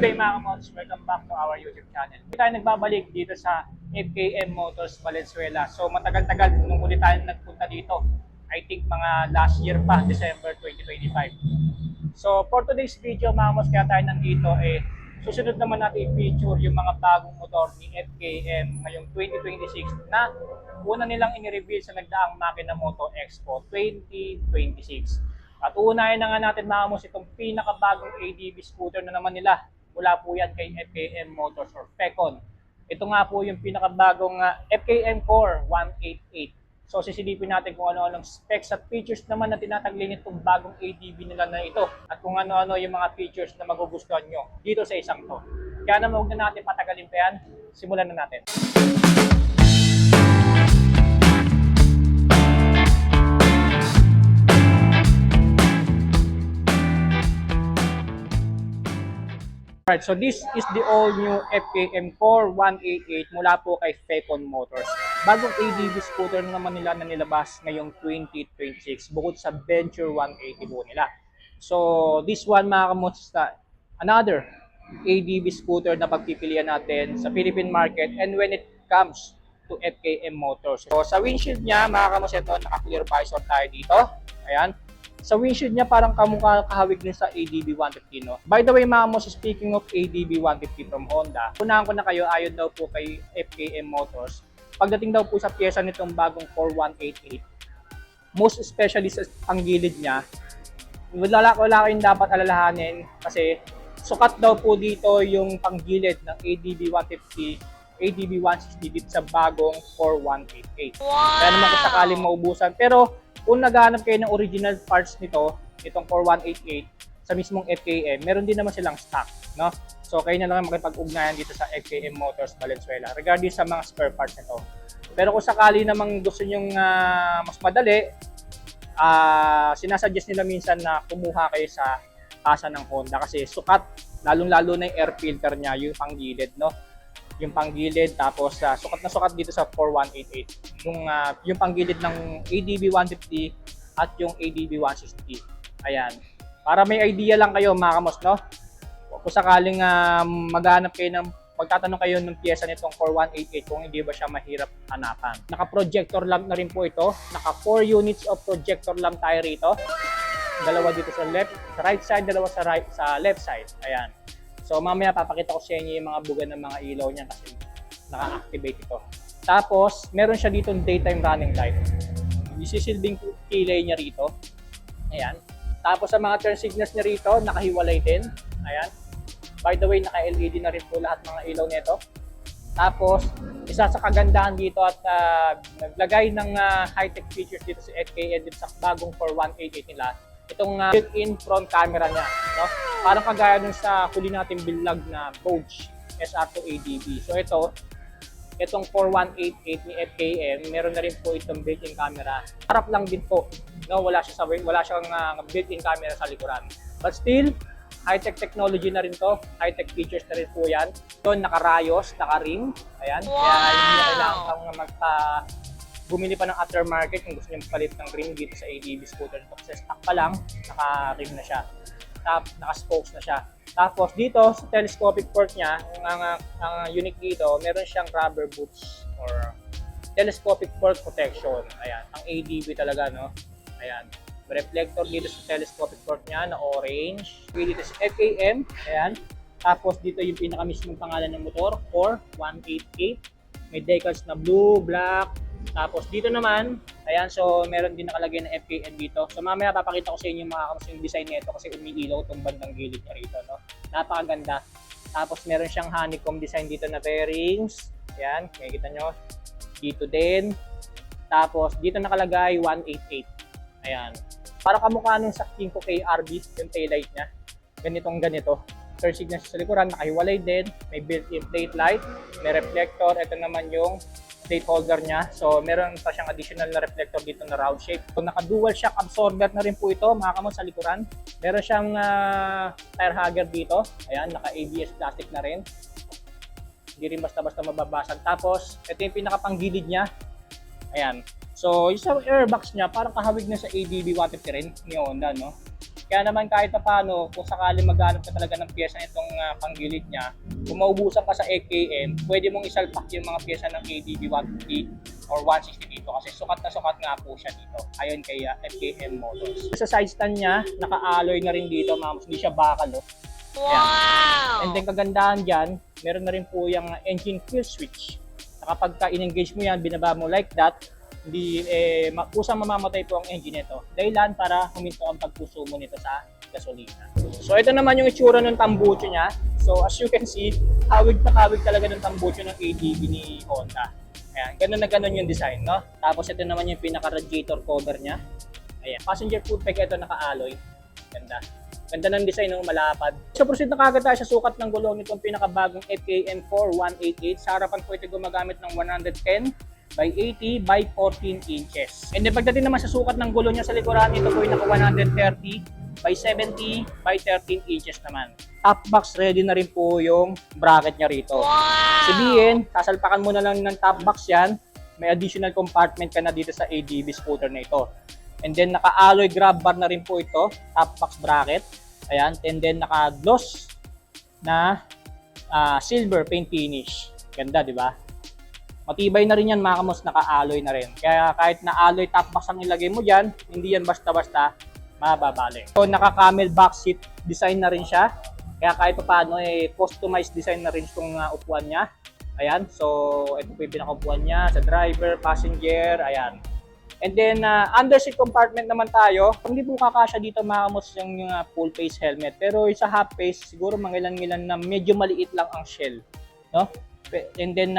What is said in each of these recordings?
day mga kamods, welcome back to our YouTube channel. Hindi tayo nagbabalik dito sa FKM Motors Valenzuela. So matagal-tagal nung huli tayo nagpunta dito. I think mga last year pa, December 2025. So for today's video mga kamods, kaya tayo nandito susunod naman natin i-feature yung mga bagong motor ni FKM ngayong 2026 na una nilang in-reveal sa nagdaang Makina Moto Expo 2026. At uunahin na nga natin mga kamods itong pinakabagong ADV scooter na naman nila. Mula po yan kay FKM Motors or FECON. Ito nga po yung pinakabagong FKM Core 188. So sisilipin natin kung ano-anong specs at features naman na tinatagli nitong bagong ADV nila na ito. At kung ano-ano yung mga features na magugustuhan nyo dito sa isang to. Kaya naman huwag na natin patagalin pa yan. Simulan na natin. Alright, so this is the all-new FKM Core 188 mula po kay FECON Motors. Bagong ADV scooter naman nila na nilabas ngayong 2026 bukod sa Venture 180 po nila. So this one mga kamods, another ADV scooter na pagpipilian natin sa Philippine market and when it comes to FKM Motors. So sa windshield niya mga kamods, ito naka-clear visor tayo dito. Ayan. Sa windshield niya parang kamukha kahawig din sa ADV 150, no? By the way, mga kamods, speaking of ADV 150 from Honda, unahan ko na kayo, ayon daw po kay FKM Motors, pagdating daw po sa pyesa nitong bagong Core 188, most especially sa panggilid niya, wala kayong dapat alalahanin kasi sukat daw po dito yung panggilid ng ADV 150, ADV 160 dito sa bagong Core 188. Wow! Kaya naman kung sakaling maubusan, pero kung naghahanap kayo ng original parts nito, itong Core 188 sa mismong FKM, meron din naman silang stock, no? So kayo na lang makipag-ugnayan dito sa FKM Motors Valenzuela regarding sa mga spare parts nito. Pero kung sakali namang gusto nyong mas madali, sinasuggest nila minsan na kumuha kayo sa kasa ng Honda kasi sukat, lalong-lalo na yung air filter niya, yung panggilid, no? Yung panggilid, tapos sukat na sukat dito sa 4188 yung panggilid ng ADV 150 at yung ADV 160. Ayan, para may idea lang kayo mga kamos, no? Kung sakaling maghanap kayo magtatanong kayo ng pyesa nitong Core 188 kung hindi ba siya mahirap hanapan. Naka projector lamp na rin po ito, naka 4 units of projector lamp tayo rito, dalawa dito sa right side, dalawa sa left side. Ayan. So mamaya papakita ko sa inyo yung mga buga ng mga ilaw niya kasi naka-activate ito. Tapos meron siya dito daytime running light. Isisilbing kilay niya rito. Ayan. Tapos sa mga turn signals niya rito, nakahiwalay din. Ayan. By the way, naka-LED na rin po lahat mga ilaw nito. Tapos isa sa kagandahan dito at naglagay ng high-tech features dito sa FKM dito sa bagong Core 188 nila. Itong built-in front camera niya, no? Parang kagaya dun sa huli nating billag na Boge SR2 ADV. So itong Core 188 ni FKM, meron na rin po itong built-in camera. Harap lang din po, no? Wala siyang built-in camera sa likuran. But still, high-tech technology na rin to, high-tech features na rin po yan. Ito, naka-rayos, naka-ring, ayan. Wow! Kaya hindi na kailangan bumili pa ng aftermarket kung gusto nyo palit ng ring dito sa ADV scooter nito. Kasi stock pa lang, naka-ring na siya. Naka-spokes na siya. Tapos dito sa telescopic port niya, ang unique dito, meron siyang rubber boots or telescopic port protection. Ayan, ang ADV talaga, no? Ayan. Reflector dito sa telescopic port niya na orange. Dito sa FKM, ayan. Tapos dito yung pinaka-mismong pangalan ng motor, Core 188. May decals na blue, black. Tapos dito naman, ayan, so meron din nakalagay na FKM dito. So mamaya papakita ko sa inyo mga kamusta yung design nito kasi umiilaw itong bandang gilid niya rito, no? Napakaganda. Tapos meron siyang honeycomb design dito na bearings. Ayan, makikita nyo. Dito din. Tapos dito nakalagay 188. Ayan. Para kamukha nung sa King KRB, yung taillight niya. Ganito. Turn signals sa likuran, nakahiwalay din. May built-in plate light, may reflector. Ito naman yung plate holder niya. So meron pa siyang additional na reflector dito na round shape. So naka-dual shock absorber na rin po ito mga kamods sa likuran. Meron siyang tire hugger dito. Ayan, naka-ABS plastic na rin. Hindi rin basta-basta mababasag. Tapos ito yung pinakapanggilid niya. Ayan. So yung sa airbox niya parang kahawig na sa ADV 150 rin ni Honda, no? Kaya naman kahit pa paano, kung sakali maghanap ka talaga ng pyesa nitong panggilid niya, kung maubusan ka sa FKM, pwede mong isalpak yung mga pyesa ng ADB 150 or 160 dito kasi sukat na sukat nga po siya dito ayon kay FKM Motors. Sa side stand niya, naka-alloy na rin dito, hindi siya bakal. Wow! And then kagandahan dyan, meron na rin po yung engine kill switch. Na kapag in-engage mo yan, binaba mo like that, hindi kusang mamamatay po ang engine nito. Dahilan para huminto ang pagpuso mo nito sa gasolina. So ito naman yung itsura ng tambucho niya. So as you can see, hawig na hawig talaga ng tambucho ng ADB ni Honda. Ayan, ganun na ganun yung design, no? Tapos ito naman yung pinaka-radiator cover niya. Ayan, passenger food pack ito naka-alloy. Ganda. Ganda ng design ng malapad. So proceed na kagad tayo sa sukat ng gulong nitong pinakabagong FKM 4188. Sa harapan po ito gumagamit ng 110 by 80 by 14 inches. And then pagdating naman sa sukat ng gulong niya sa likuran, ito po ay naka 130 by 70 by 13 inches naman. Top box ready na rin po yung bracket niya rito. Wow! Sabihin, sasalpakan mo na lang ng top box yan, may additional compartment ka na dito sa ADB scooter na ito. And then naka-alloy grab bar na rin po ito, top box bracket. Ayan, and then naka-gloss na silver paint finish. Ganda, di ba? Matibay na rin yan mga kamos, naka-alloy na rin. Kaya kahit na alloy top box ang ilagay mo dyan, hindi yan basta-basta mababali. So naka-camel box seat design na rin siya. Kaya kahit pa paano, customized design na rin itong upuan niya. Ayan, so ito po yung pinaka-upuan niya sa driver, passenger, ayan. And then under seat compartment naman tayo. Hindi po kakasya dito mga kamos yung full face helmet. Pero sa half face, siguro mangilan-ngilan na medyo maliit lang ang shell. No? And then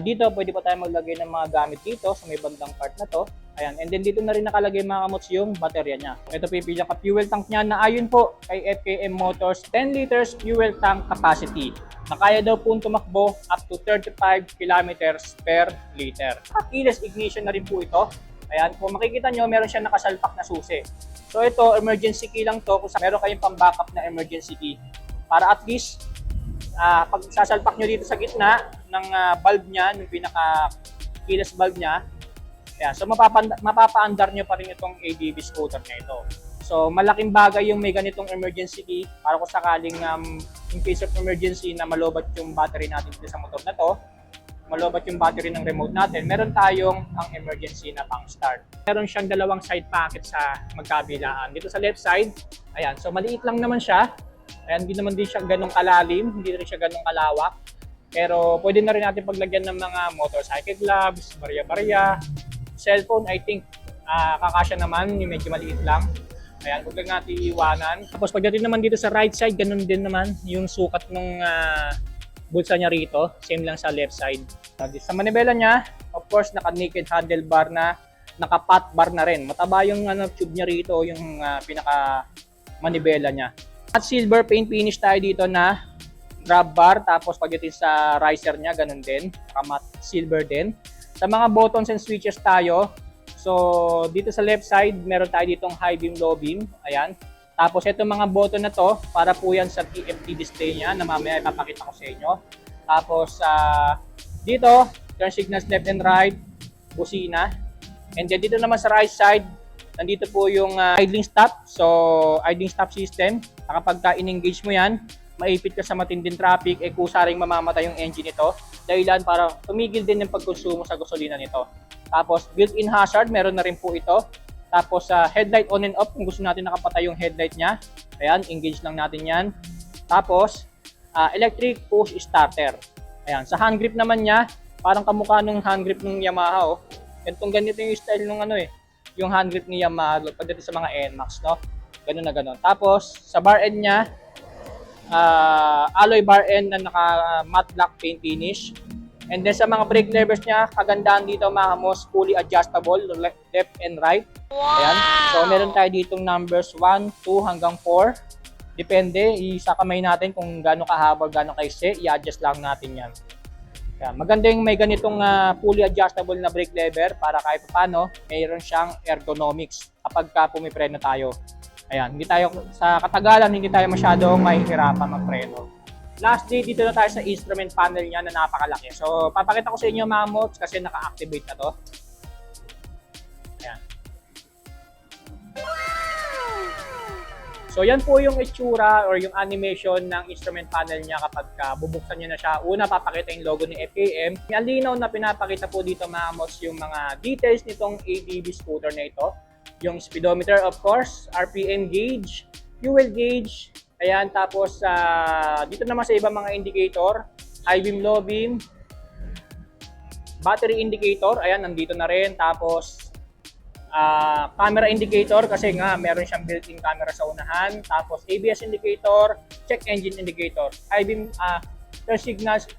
dito pwede pa tayo maglagay ng mga gamit dito sa may bandang part na to. Ayan. And then dito na rin nakalagay mga kamots yung baterya niya. Ito po yung pinaka-fuel tank niya na ayon po kay FKM Motors 10 liters fuel tank capacity. Na kaya daw po tumakbo up to 35 kilometers per liter. Keyless ignition na rin po ito. Ayan. Kung makikita nyo, meron siya nakasalpak na susi. So ito, emergency key lang to kung meron kayong pang-backup na emergency key. Para at least pag sasalpak nyo dito sa gitna ng bulb niya, yung pinaka-keyless bulb niya, ayan, so mapapa-andar nyo pa rin itong ADB scooter na ito. So malaking bagay yung may ganitong emergency key para kung sakaling in case of emergency na malobat yung battery natin dito sa motor na to, malobat yung battery ng remote natin, meron tayong ang emergency na pang start. Meron siyang dalawang side pocket sa magkabilaan. Dito sa left side, ayan, so maliit lang naman siya. Ayan, hindi naman din siya ganong kalalim, hindi rin siya ganong kalawak. Pero pwede na rin natin paglagyan ng mga motorcycle gloves, barya-barya, cellphone, I think kakasya naman, yung medyo maliit lang. Ayan, huwag lang natin iiwanan. Tapos pagdating naman dito sa right side, ganun din naman yung sukat ng bulsa niya rito. Same lang sa left side. Sa manibela niya, of course, naka-naked handlebar na, naka-pot bar na rin. Mataba yung tube niya rito, yung pinaka-manibela niya. At silver paint finish tayo dito na grab bar. Tapos pagdating sa riser niya, ganun din. Naka-matte silver din. Sa mga buttons and switches tayo, so dito sa left side, meron tayo ditong high beam, low beam. Ayan. Tapos itong mga button na to, para po yan sa TFT display niya na mamaya ipapakita ko sa inyo. Tapos dito, turn signals left and right, busina. And then dito naman sa right side, nandito po yung idling stop. So idling stop system, kapag in-engage mo yan, maipit ka sa matinding traffic, kusaring mamamatay yung engine nito. Dahilan para tumigil din yung pagkonsumo sa gasolina nito. Tapos built-in hazard, meron na rin po ito. Tapos headlight on and off, kung gusto natin nakapatay yung headlight niya. Ayan, engage lang natin yan. Tapos electric push starter. Ayan, sa hand grip naman niya, parang kamukha ng hand grip ng Yamaha. Ganito yung style ng yung hand grip ni Yamaha pagdating sa mga NMAX, no? Ganun na ganun. Tapos sa bar end niya, alloy bar end na naka matte black paint finish. And then sa mga brake levers niya, kagandahan dito mga kamos, fully adjustable, left and right. Wow! Ayan. So meron tayo ditong numbers 1, 2 hanggang 4. Depende, sa kamay natin kung gaano kahaba, gaano kaisi, i-adjust lang natin yan. Ayan. Maganda yung may ganitong fully adjustable na brake lever para kahit paano, mayroon siyang ergonomics kapag pumipreno tayo. Ayan, hindi tayo, sa katagalan, hindi tayo masyadong mahihirapan magpreno. Lastly, dito na tayo sa instrument panel niya na napakalaki. So, papakita ko sa inyo mga mods kasi naka-activate na to. Ayan. So yan po yung itsura or yung animation ng instrument panel niya kapag bubuksan niyo na siya. Una, papakita yung logo ni FKM. Ang linaw na pinapakita po dito mga kamos yung mga details nitong ADB scooter na ito. Yung speedometer of course, RPM gauge, fuel gauge, ayan, tapos dito naman sa ibang mga indicator, high beam, low beam, battery indicator, ayan, nandito na rin. Tapos camera indicator kasi nga meron siyang built-in camera sa unahan. Tapos ABS indicator, check engine indicator, high beam, turn signals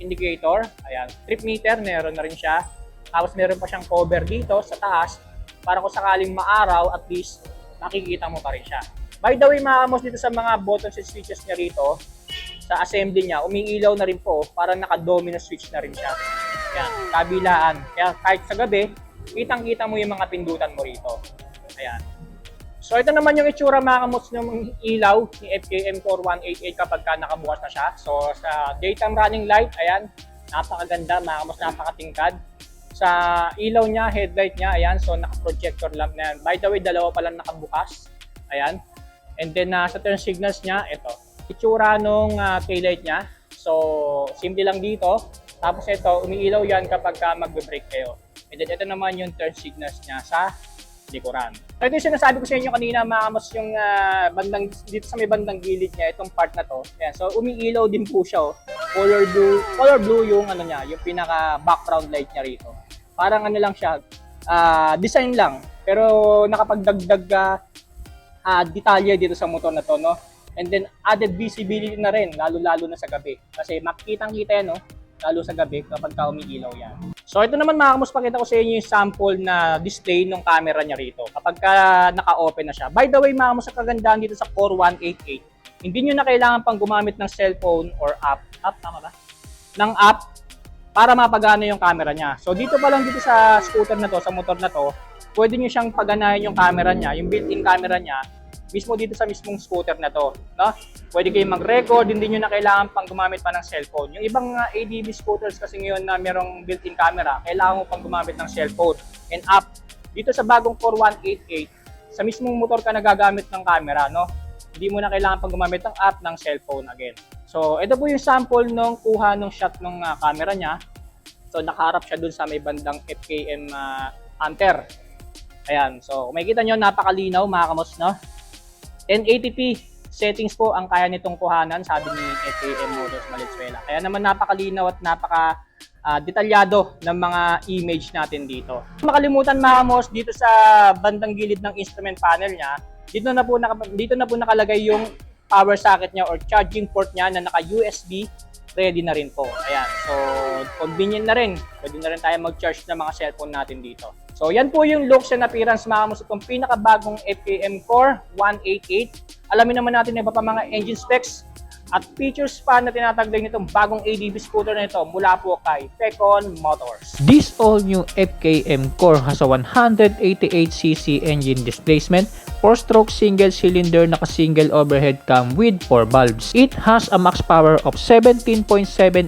indicator, ayan, trip meter, meron na rin siya. Tapos meron pa siyang cover dito sa taas para kung sakaling maaraw, at least makikita mo pa rin siya. By the way mga kamos, dito sa mga buttons and switches niya rito, sa assembly niya, umiilaw na rin po, parang naka-domino switch na rin siya. Ayan, kabilaan. Kaya kahit sa gabi, kitang-kita mo yung mga pindutan mo rito. Ayan. So ito naman yung itsura mga kamos ng ilaw ni FKM Core 188 kapag nakabukas na siya. So sa daytime running light, ayan, napakaganda mga kamos, napakatingkad. Sa ilaw niya, headlight niya, ayan, so naka-projector lamp na yan. By the way, dalawa pa lang nakabukas. Ayan. And then sa turn signals niya, ito. Itsura nung taillight niya. So, simple lang dito. Tapos ito, umiilaw yan kapag mag-brake kayo. And then ito naman yung turn signals niya sa likuran. Ito yung sinasabi ko sa inyo kanina, mga kamos, yung dito sa may bandang gilid niya, itong part na to. Ayan, so umiilaw din po siya. Oh. Color blue yung ano niya, yung pinaka background light niya rito. Parang ano lang siya, design lang. Pero nakapagdagdag detalye dito sa motor na to, no? And then added visibility na rin, lalo-lalo na sa gabi. Kasi makikitang-kita yan, no? Lalo sa gabi kapag umiilaw yan. So ito naman mga kamos, pakita ko sa inyo yung sample na display ng camera niya rito kapag naka-open na siya. By the way mga kamos, ang kagandahan dito sa Core 188, hindi nyo na kailangan pang gumamit ng cellphone or app, tama ba? Ng app para mapagana yung camera niya. So dito pa lang dito sa scooter na to, sa motor na to, pwede nyo siyang paganahin yung camera niya, yung built-in camera niya, mismo dito sa mismong scooter na to, no? Pwede kayong mag-record, hindi nyo na kailangan pang gumamit pa ng cellphone. Yung ibang ADB scooters kasi ngayon na merong built-in camera, kailangan mo pang gumamit ng cellphone and app. Dito sa bagong Core 188, sa mismong motor ka nagagamit ng camera, no? Hindi mo na kailangan pang gumamit ng app, ng cellphone again. So, ito po yung sample nung kuha ng shot ng camera niya. So, nakaharap siya dun sa may bandang FKM Hunter. Ayan, so makikita nyo, napakalinaw mga kamos, no? 1080p settings po ang kaya nitong kuhanan, sabi ni FKM Motors Valenzuela. Kaya naman napakalinaw at detalyado ng mga image natin dito. Makalimutan mga kamos, dito sa bandang gilid ng instrument panel niya, dito na po nakalagay yung power socket niya or charging port niya na naka-USB, ready na rin po. Ayan, so convenient na rin. Pwede na rin tayo mag-charge ng mga cellphone natin dito. So yan po yung looks and appearance mga kamos, itong pinakabagong FKM Core 188. Alamin naman natin iba pa mga engine specs at features pa na tinatagday nitong bagong ADB scooter na ito mula po kay Pecon Motors. This all-new FKM Core has a 188cc engine displacement, 4-stroke single-cylinder naka-single overhead cam with 4 valves. It has a max power of 17.7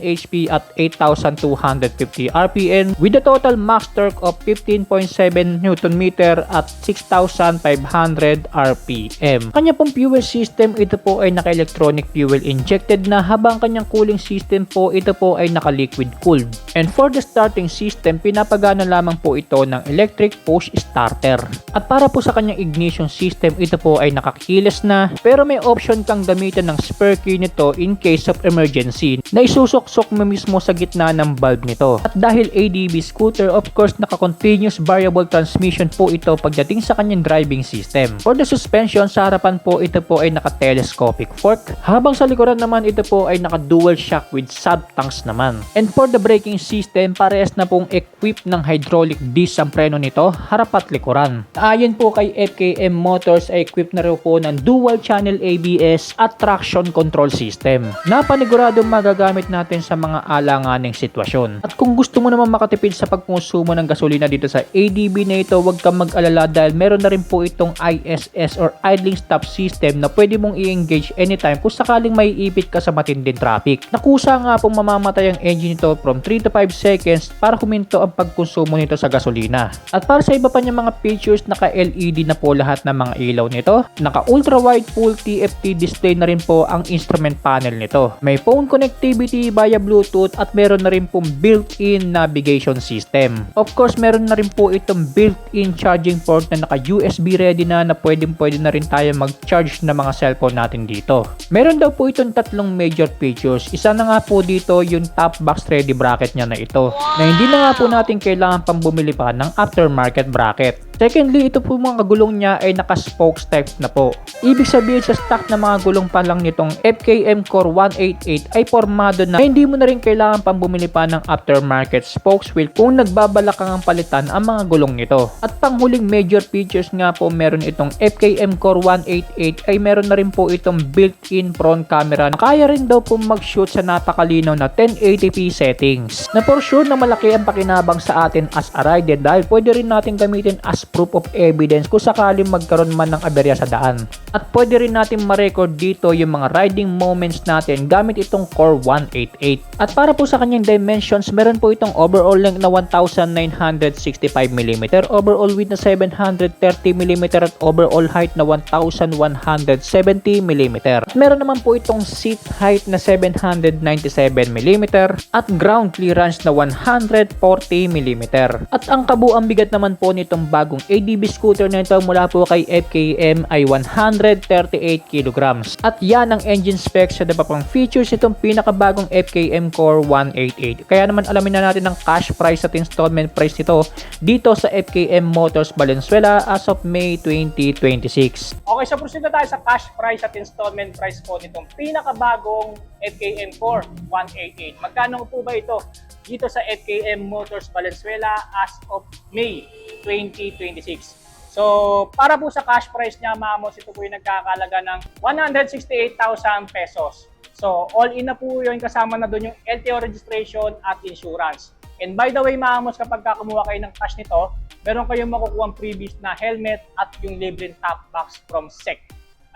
HP at 8,250 RPM with a total max torque of 15.7 Nm at 6,500 RPM. Kanya pong fuel system, ito po ay naka-electronic fuel injected na, habang kanyang cooling system po, ito po ay naka-liquid cooled. And for the starting system, pinapagana lamang po ito ng electric push starter. At para po sa kanyang ignition system, ito po ay naka-keyless na, pero may option kang gamitan ng spare key nito in case of emergency na isusok-sok mo mismo sa gitna ng bulb nito. At dahil ADB scooter, of course, naka-continuous variable transmission po ito pagdating sa kanyang driving system. For the suspension, sa harapan po, ito po ay naka-telescopic fork, habang sa likuran naman ito po ay naka-dual shock with sub-tanks naman. And for the braking system, parehas na pong equipped ng hydraulic disc ang preno nito, harap at likuran. Ayon po kay FKM Motors ay equipped na rin po ng dual channel ABS at traction control system na paniguradong magagamit natin sa mga alanganing sitwasyon. At kung gusto mo naman makatipid sa pagkonsumo ng gasolina dito sa ADB na ito, huwag kang mag-alala dahil meron na rin po itong ISS or idling stop system na pwede mong i-engage anytime kung sakaling may ipit ka sa matinding traffic. Nakusa nga pong mamamatay ang engine nito from 3 to 5 seconds para huminto ang pagkonsumo nito sa gasolina. At para sa iba pa niyang mga features, naka-LED na po lahat ng ng mga ilaw nito. Naka ultra wide full TFT display na rin po ang instrument panel nito. May phone connectivity via Bluetooth at meron na rin pong built-in navigation system. Of course, meron na rin po itong built-in charging port na naka USB ready na pwede na rin tayo mag-charge ng mga cellphone natin dito. Meron daw po itong tatlong major features. Isa na nga po dito yung top box ready bracket niya na ito, na hindi na nga po natin kailangan pang bumili pa ng aftermarket bracket. Secondly, ito po mga gulong niya ay naka-spokes type na po. Ibig sabihin sa stock na mga gulong pa lang nitong FKM Core 188 ay formado na hindi mo na rin kailangan pang bumili pa ng aftermarket spokes wheel kung nagbabalak kang palitan ang mga gulong nito. At panghuling major features nga po meron itong FKM Core 188 ay meron na rin po itong built-in front camera na kaya rin daw po mag-shoot sa napakalinaw na 1080p settings. Na for sure na malaki ang pakinabang sa atin as a rider dahil pwede rin natin gamitin as proof of evidence kung sakaling magkaroon man ng aberya sa daan. At pwede rin natin ma-record dito yung mga riding moments natin gamit itong Core 188. At para po sa kanyang dimensions, meron po itong overall length na 1965mm, overall width na 730mm at overall height na 1170mm. At meron naman po itong seat height na 797mm at ground clearance na 140mm. At ang kabuang bigat naman po nitong bagong ADB scooter na ito mula po kay FKM ay 138 kg. At yan ang engine specs sa iba pang features itong pinakabagong FKM Core 188. Kaya naman alamin na natin ang cash price at installment price nito dito sa FKM Motors Valenzuela as of May 2026. Okay, so proceed na tayo sa cash price at installment price po nitong pinakabagong FKM Core 188. Magkano po ba ito dito sa FKM Motors Valenzuela as of May 2026? So, para po sa cash price niya, mamos, ito po yung nagkakalaga ng 168,000 pesos. So, all in na po yun, kasama na doon yung LTO registration at insurance. And by the way, mamos, kapag kumuha kayo ng cash nito, meron kayong makukuha freebies na helmet at yung libreng top box from SEC.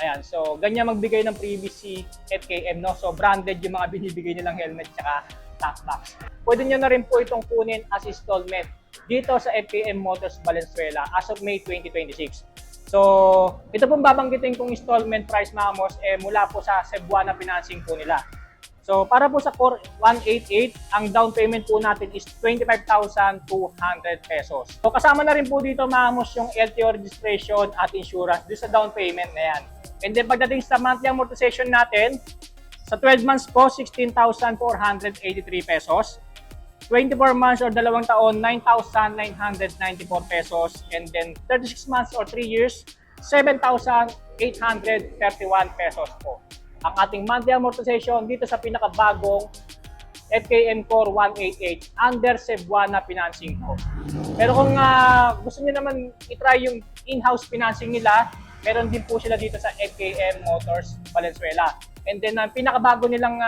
Ayan, so ganyan magbigay ng freebies si FKM, no? So, branded yung mga binibigay nilang helmet at top box. Pwede nyo na rin po itong kunin as installment dito sa FKM Motors Valenzuela as of May 2026. So, ito pong babanggitin kong installment price, mamos, mula po sa Cebuana financing po nila. So, para po sa Core 188, ang down payment po natin is 25,200 pesos. So, kasama na rin po dito, mamos, yung LTO registration at insurance dito sa down payment na yan. And then, pagdating sa monthly amortization natin, sa 12 months po, 16,483 pesos. 24 months or 2 taon, 9,994 pesos. And then 36 months or 3 years, 7,831 pesos po. Ang ating monthly amortization dito sa pinakabagong FKM Core 188 under Cebuana financing po. Pero kung gusto niyo naman i-try yung in-house financing nila, meron din po sila dito sa FKM Motors Valenzuela. And then ang pinakabago nilang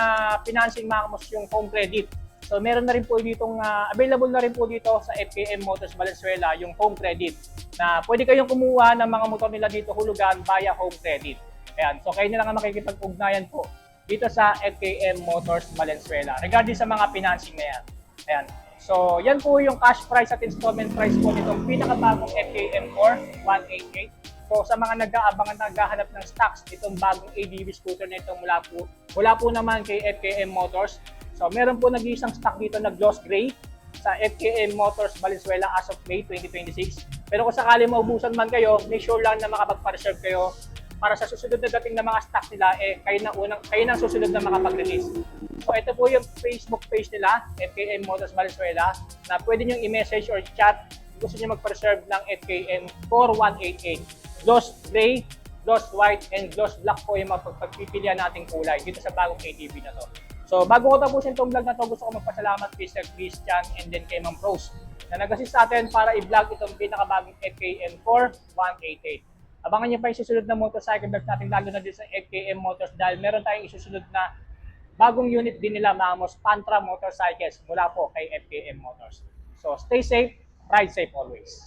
financing, mamos, yung home credit. So meron na rin po ditong available na rin po dito sa FKM Motors Valenzuela yung home credit na pwede kayong kumuha ng mga motor nila dito hulugan via home credit. Ayan, so kayo na lang ang makikipag-ugnayan po dito sa FKM Motors Valenzuela regarding sa mga financing na yan. Ayan. So yan po yung cash price at installment price po nitong pinakabagong FKM Core 188. So sa mga nag-aabangan, naghahanap ng stocks itong bagong ADV scooter na itong mula po naman kay FKM Motors. So meron po nag-iisang stock dito na gloss gray sa FKM Motors Valenzuela as of May 2026. Pero kung sakali maubusan man kayo, make sure lang na makapag-reserve kayo para sa susunod na dating na mga stock nila, kayo na susunod na makapag-release. So ito po yung Facebook page nila, FKM Motors Valenzuela, na pwede nyo i-message or chat kung gusto nyo mag-reserve ng FKM Core 188. Gloss gray, gloss white, and gloss black po yung pagpipilian nating kulay dito sa bagong ATV na to. So bago ko tapusin itong vlog na to, gusto ko magpasalamat kay Sir Christian and then kay Ma'am Rose na nag-assist sa atin para i-vlog itong pinakabagong FKM Core 188. Abangan niyo pa yung susunod na motorcycle vlogs natin, lalo na din sa FKM Motors dahil meron tayong isusunod na bagong unit din nila, mamos, Pantra Motorcycles mula po kay FKM Motors. So stay safe, ride safe always.